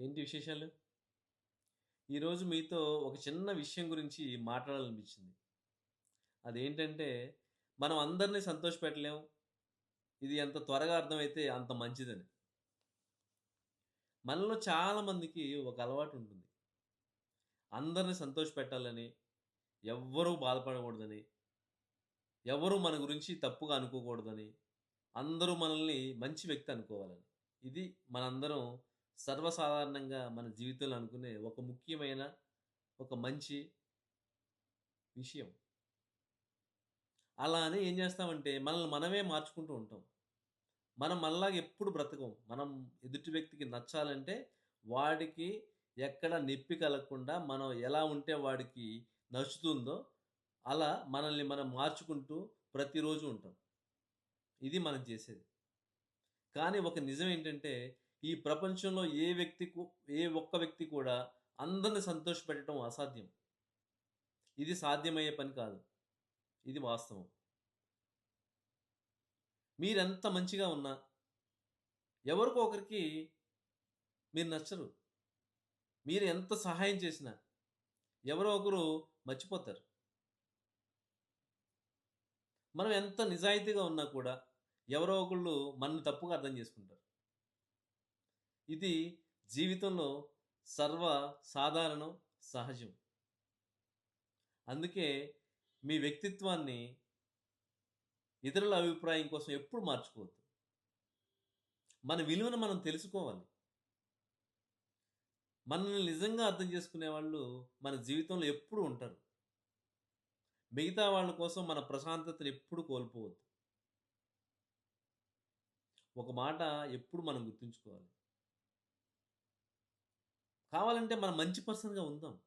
ఏంటి విశేషాలు? ఈరోజు మీతో ఒక చిన్న విషయం గురించి మాట్లాడాలనిపించింది. అదేంటంటే, మనం అందరిని సంతోషపెట్టలేం. ఇది ఎంత త్వరగా అర్థమైతే అంత మంచిదని. మనలో చాలా మందికి ఒక అలవాటుంటుంది. అందరిని సంతోషపెట్టాలని, ఎవ్వరూ బాధపడకూడదని, ఎవరు మన గురించి తప్పుగా అనుకోకూడదని, అందరూ మనల్ని మంచి వ్యక్తి అనుకోవాలని. ఇది మనందరం సర్వసాధారణంగా మన జీవితంలో అనుకునే ఒక ముఖ్యమైన, ఒక మంచి విషయం. అలా అని ఏం చేస్తామంటే, మనల్ని మనమే మార్చుకుంటూ ఉంటాం. మనం మనలాగా ఎప్పుడు బ్రతకం. మనం ఎదుటి వ్యక్తికి నచ్చాలంటే, వాడికి ఎక్కడ నొప్పి కలగకుండా మనం ఎలా ఉంటే వాడికి నచ్చుతుందో, అలా మనల్ని మనం మార్చుకుంటూ ప్రతిరోజు ఉంటాం. ఇది మనం చేసేది. కానీ ఒక నిజం ఏంటంటే, ఈ ప్రపంచంలో ఏ ఒక్క వ్యక్తి కూడా అందరిని సంతోషపెట్టడం అసాధ్యం. ఇది సాధ్యమయ్యే పని కాదు. ఇది వాస్తవం. మీరెంత మంచిగా ఉన్నా, ఎవరికో ఒకరికి మీరు నచ్చరు. మీరు ఎంత సహాయం చేసినా, ఎవరో ఒకరు మర్చిపోతారు. మనం ఎంత నిజాయితీగా ఉన్నా కూడా, ఎవరో ఒకళ్ళు మనల్ని తప్పుగా అర్థం చేసుకుంటారు. ఇది జీవితంలో సర్వ సాధారణం, సహజం. అందుకే మీ వ్యక్తిత్వాన్ని ఇతరుల అభిప్రాయం కోసం ఎప్పుడు మార్చుకోవద్దు. మన విలువను మనం తెలుసుకోవాలి. మనల్ని నిజంగా అర్థం చేసుకునే వాళ్ళు మన జీవితంలో ఎప్పుడూ ఉంటారు. మిగతా వాళ్ళ కోసం మన ప్రశాంతతను ఎప్పుడు కోల్పోవద్దు. ఒక మాట ఎప్పుడు మనం గుర్తుంచుకోవాలి. కావాలంటే మనం మంచి పర్సన్‌గా ఉందాం.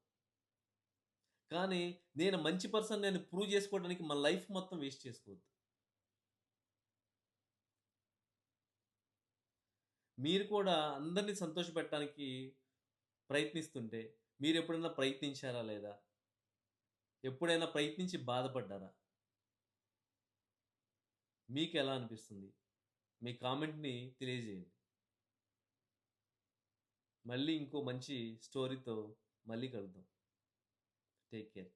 కానీ నేను మంచి పర్సన్ అని ప్రూవ్ చేసుకోవడానికి మన లైఫ్ మొత్తం వేస్ట్ చేసుకోవద్దు. మీరు కూడా అందరిని సంతోషపెట్టడానికి ప్రయత్నిస్తుంటే మీరెప్పుడైనా ప్రయత్నించారా లేదా? ఎప్పుడైనా ప్రయత్నించి బాధపడ్డారా? మీకెలా అనిపిస్తుంది? మీ కామెంట్‌ని తెలియజేయండి. మళ్ళీ ఇంకో మంచి స్టోరీతో మళ్ళీ కలుద్దాం. Take care.